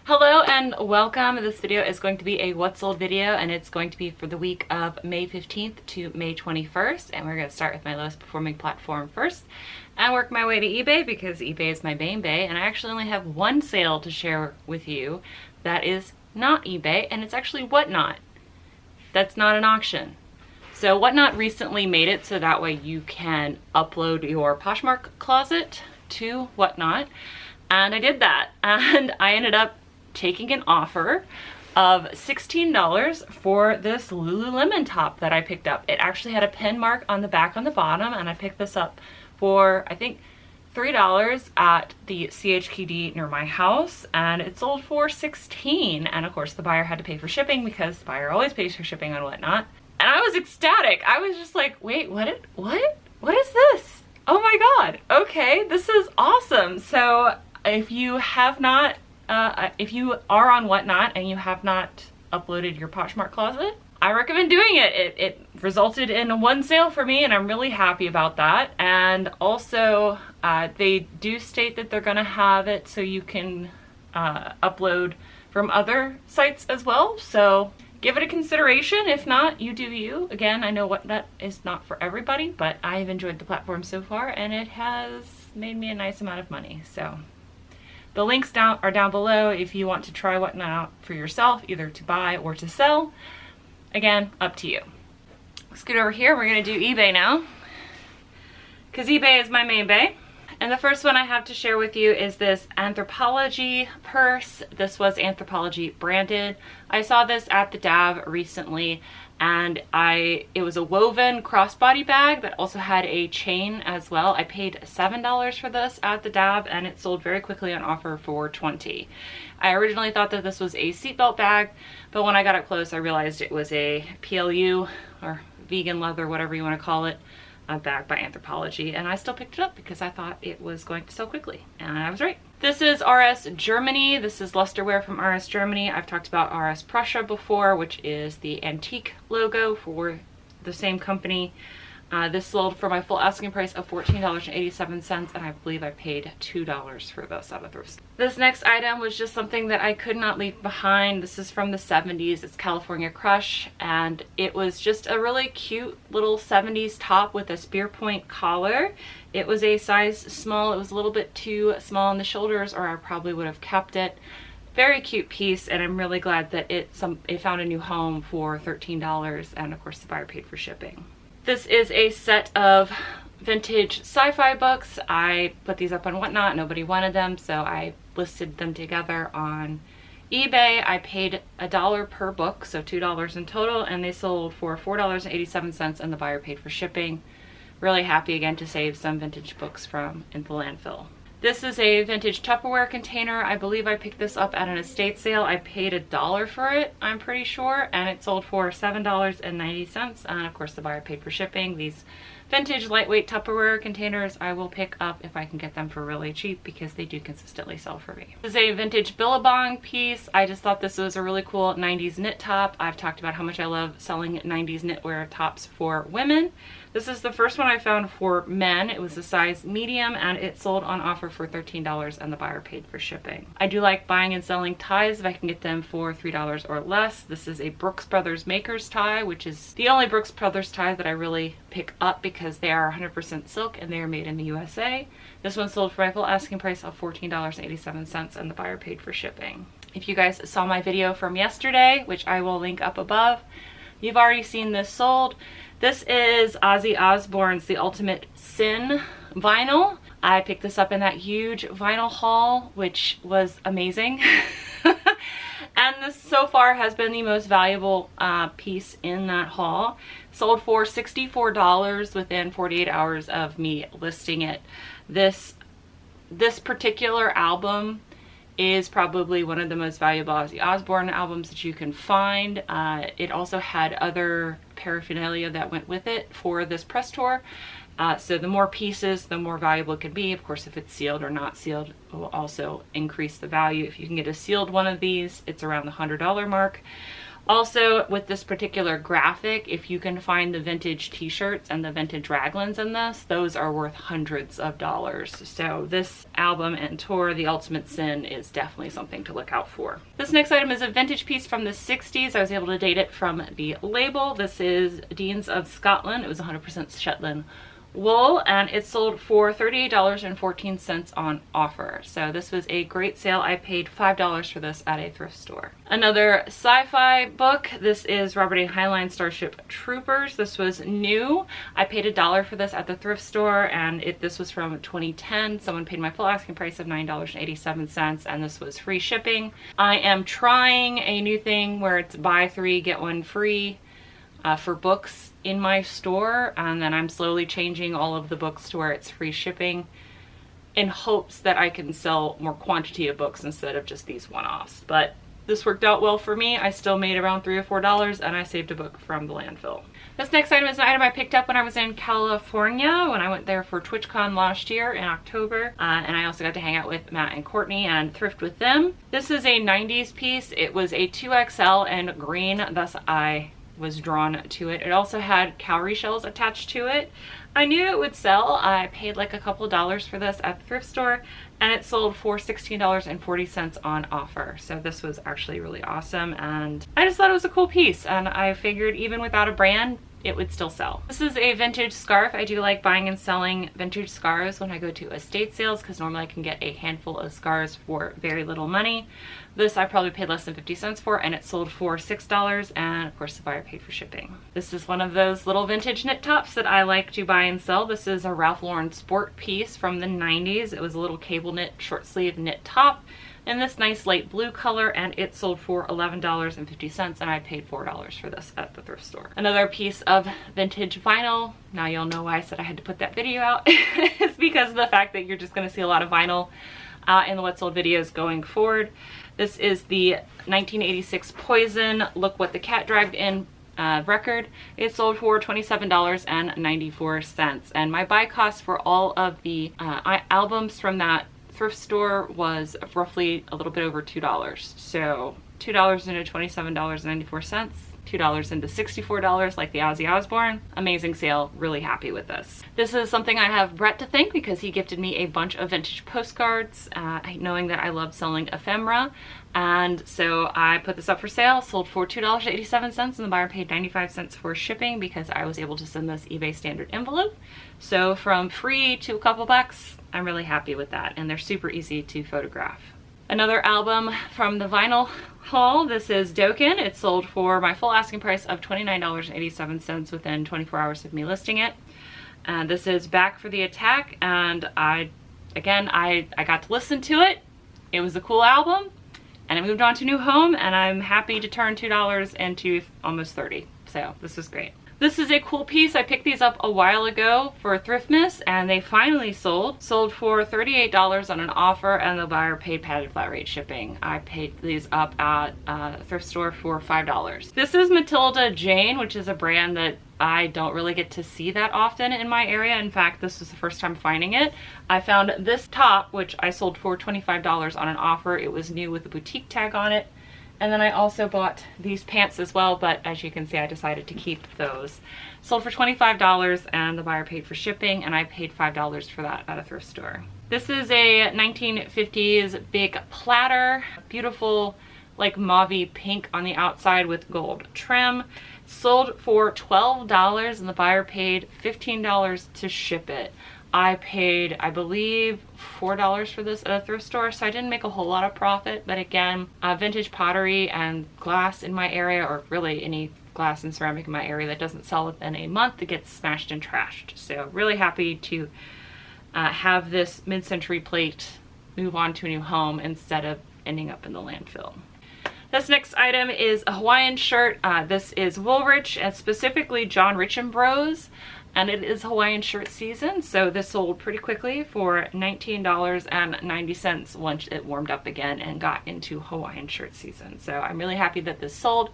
Hello and welcome. This video is going to be a what's sold video, and it's going to be for the week of May 15th to May 21st, and we're going to start with my lowest performing platform first and work my way to eBay because eBay is my main bay, and I actually only have one sale to share with you that is not eBay, and it's actually WhatNot. That's not an auction. So WhatNot recently made it so that way you can upload your Poshmark closet to WhatNot, and I did that, and I ended up taking an offer of $16 for this Lululemon top that I picked up. It actually had a pin mark on the back on the bottom, and I picked this up for I think $3 at the CHKD near my house, and it sold for $16, and of course the buyer had to pay for shipping because the buyer always pays for shipping on WhatNot. And I was ecstatic. I was just like, wait, what is this? Oh my god, okay, this is awesome. So if you have not if you are on WhatNot and you have not uploaded your Poshmark closet, I recommend doing it. It resulted in one sale for me, and I'm really happy about that. And also, they do state that they're gonna have it so you can upload from other sites as well. So give it a consideration. If not, you do you. Again, I know WhatNot is not for everybody, but I've enjoyed the platform so far, and it has made me a nice amount of money. So the links are down below if you want to try WhatNot for yourself, either to buy or to sell. Again, up to you. Let's get over here. We're gonna do eBay now, because eBay is my main bay. And the first one I have to share with you is this Anthropologie purse. This was Anthropologie branded. I saw this at the DAV recently, and it was a woven crossbody bag that also had a chain as well. I paid $7 for this at the DAV, and it sold very quickly on offer for $20. I originally thought that this was a seatbelt bag, but when I got up close I realized it was a PLU, or vegan leather, whatever you want to call it, a bag by Anthropologie, and I still picked it up because I thought it was going to sell quickly, and I was right. This is RS Germany. This is lusterware from RS Germany. I've talked about RS Prussia before, which is the antique logo for the same company. This sold for my full asking price of $14.87, and I believe I paid $2 for this out of thrift. This next item was just something that I could not leave behind. This is from the 70s. It's California Crush, and it was just a really cute little 70s top with a spear point collar. It was a size small. It was a little bit too small on the shoulders, or I probably would have kept it. Very cute piece, and I'm really glad that it found a new home for $13, and of course the buyer paid for shipping. This is a set of vintage sci-fi books. I put these up on WhatNot. Nobody wanted them, so I listed them together on eBay. I paid $1 per book, so $2 in total, and they sold for $4.87, and the buyer paid for shipping. Really happy again to save some vintage books from in the landfill. This is a vintage Tupperware container. I believe I picked this up at an estate sale. I paid $1 for it, I'm pretty sure, and it sold for $7.90, and of course the buyer paid for shipping. These vintage lightweight Tupperware containers I will pick up if I can get them for really cheap, because they do consistently sell for me. This is a vintage Billabong piece. I just thought this was a really cool 90s knit top. I've talked about how much I love selling 90s knitwear tops for women. This is the first one I found for men. It was a size medium, and it sold on offer for $13, and the buyer paid for shipping. I do like buying and selling ties if I can get them for $3 or less. This is a Brooks Brothers Makers tie, which is the only Brooks Brothers tie that I really pick up because they are 100% silk and they are made in the USA. This one sold for my full asking price of $14.87, and the buyer paid for shipping. If you guys saw my video from yesterday, which I will link up above, you've already seen this sold. This is Ozzy Osbourne's The Ultimate Sin vinyl. I picked this up in that huge vinyl haul, which was amazing. And this so far has been the most valuable piece in that haul. Sold for $64 within 48 hours of me listing it. This particular album is probably one of the most valuable Ozzy Osbourne albums that you can find. It also had other paraphernalia that went with it for this press tour. So the more pieces, the more valuable it can be. Of course, if it's sealed or not sealed, it will also increase the value. If you can get a sealed one of these, it's around the $100 mark. Also, with this particular graphic, if you can find the vintage t-shirts and the vintage Raglans in this, those are worth hundreds of dollars. So this album and tour, The Ultimate Sin, is definitely something to look out for. This next item is a vintage piece from the 60s. I was able to date it from the label. This is Deans of Scotland. It was 100% Shetland wool, and it sold for $38.14 on offer. So this was a great sale. I paid $5 for this at a thrift store. Another sci-fi book. This is Robert A. Heinlein Starship Troopers. This was new. I paid $1 for this at the thrift store, and this was from 2010. Someone paid my full asking price of $9.87, and this was free shipping. I am trying a new thing where it's buy 3 get 1 free for books in my store, and then I'm slowly changing all of the books to where it's free shipping in hopes that I can sell more quantity of books instead of just these one-offs. But this worked out well for me. I still made around $3 or $4, and I saved a book from the landfill. This next item is an item I picked up when I was in California, when I went there for TwitchCon last year in October, and I also got to hang out with Matt and Courtney and thrift with them. This is a 90s piece. It was a 2XL and green, thus I was drawn to it. It also had cowrie shells attached to it. I knew it would sell. I paid like a couple of dollars for this at the thrift store, and it sold for $16.40 on offer. So this was actually really awesome, and I just thought it was a cool piece, and I figured even without a brand, it would still sell. This is a vintage scarf. I do like buying and selling vintage scarves when I go to estate sales, because normally I can get a handful of scarves for very little money. This I probably paid less than 50 cents for, and it sold for $6, and of course the buyer paid for shipping. This is one of those little vintage knit tops that I like to buy and sell. This is a Ralph Lauren sport piece from the 90s. It was a little cable knit short sleeve knit top in this nice light blue color, and it sold for $11.50, and I paid $4 for this at the thrift store. Another piece of vintage vinyl. Now you'll know why I said I had to put that video out. It's because of the fact that you're just going to see a lot of vinyl in the What Sold videos going forward. This is the 1986 Poison Look What the Cat Dragged In record. It sold for $27.94, and my buy cost for all of the albums from that thrift store was roughly a little bit over $2. So $2 into $27.94, $2 into $64 like the Ozzy Osbourne. Amazing sale, really happy with this. This is something I have Brett to thank, because he gifted me a bunch of vintage postcards, knowing that I love selling ephemera. And so I put this up for sale, sold for $2.87, and the buyer paid 95 cents for shipping, because I was able to send this eBay standard envelope. So from free to a couple bucks, I'm really happy with that, and they're super easy to photograph. Another album from the vinyl haul. This is Dokken. It sold for my full asking price of $29.87 within 24 hours of me listing it. And this is Back for the Attack, and I got to listen to it. It was a cool album, and I moved on to a new home, and I'm happy to turn $2 into almost $30. So this was great. This is a cool piece. I picked these up a while ago for Thriftmas, and they finally sold. Sold for $38 on an offer, and the buyer paid padded flat rate shipping. I paid these up at a thrift store for $5. This is Matilda Jane, which is a brand that I don't really get to see that often in my area. In fact, this was the first time finding it. I found this top, which I sold for $25 on an offer. It was new with a boutique tag on it. And then I also bought these pants as well, but as you can see, I decided to keep those. Sold for $25, and the buyer paid for shipping, and I paid $5 for that at a thrift store. This is a 1950s big platter, beautiful like mauve pink on the outside with gold trim. Sold for $12, and the buyer paid $15 to ship it. I paid, I believe, $4 for this at a thrift store, so I didn't make a whole lot of profit. But again, vintage pottery and glass in my area, or really any glass and ceramic in my area that doesn't sell within a month, it gets smashed and trashed. So really happy to have this mid-century plate move on to a new home instead of ending up in the landfill. This next item is a Hawaiian shirt. This is Woolrich, and specifically John Richenbro's. And it is Hawaiian shirt season, so this sold pretty quickly for $19.90 once it warmed up again and got into Hawaiian shirt season. So I'm really happy that this sold.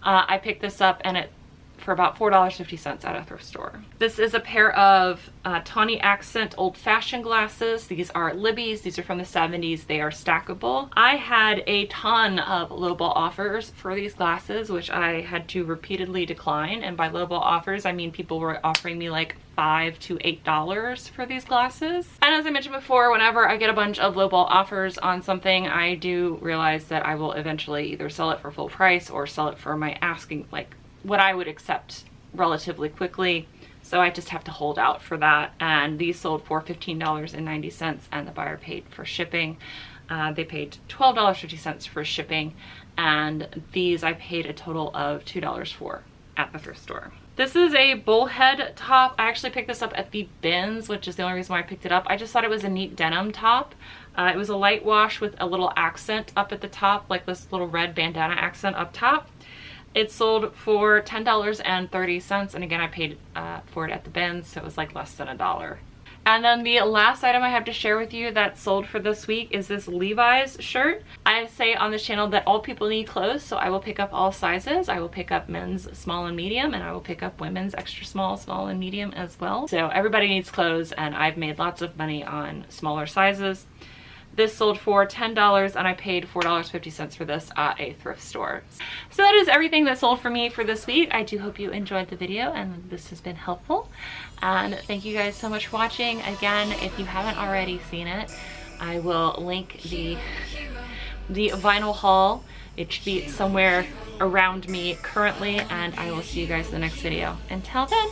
I picked this up, and it for about $4.50 at a thrift store. This is a pair of tawny accent old-fashioned glasses. These are Libby's. These are from the 70s. They are stackable. I had a ton of lowball offers for these glasses, which I had to repeatedly decline. And by lowball offers, I mean people were offering me like $5 to $8 for these glasses. And as I mentioned before, whenever I get a bunch of lowball offers on something, I do realize that I will eventually either sell it for full price or sell it for my asking, like what I would accept relatively quickly. So I just have to hold out for that. And these sold for $15.90 and the buyer paid for shipping. They paid $12.50 for shipping, and these I paid a total of $2 for at the thrift store. This is a bullhead top. I actually picked this up at the bins, which is the only reason why I picked it up. I just thought it was a neat denim top. It was a light wash with a little accent up at the top, like this little red bandana accent up top. It sold for $10.30, and again I paid for it at the bins, so it was like less than $1. And then the last item I have to share with you that sold for this week is this Levi's shirt. I say on this channel that all people need clothes, so I will pick up all sizes. I will pick up men's small and medium, and I will pick up women's extra small, small and medium as well. So everybody needs clothes, and I've made lots of money on smaller sizes. This sold for $10, and I paid $4.50 for this at a thrift store. So that is everything that sold for me for this week. I do hope you enjoyed the video and this has been helpful. And thank you guys so much for watching. Again, if you haven't already seen it, I will link the vinyl haul. It should be somewhere around me currently, and I will see you guys in the next video. Until then.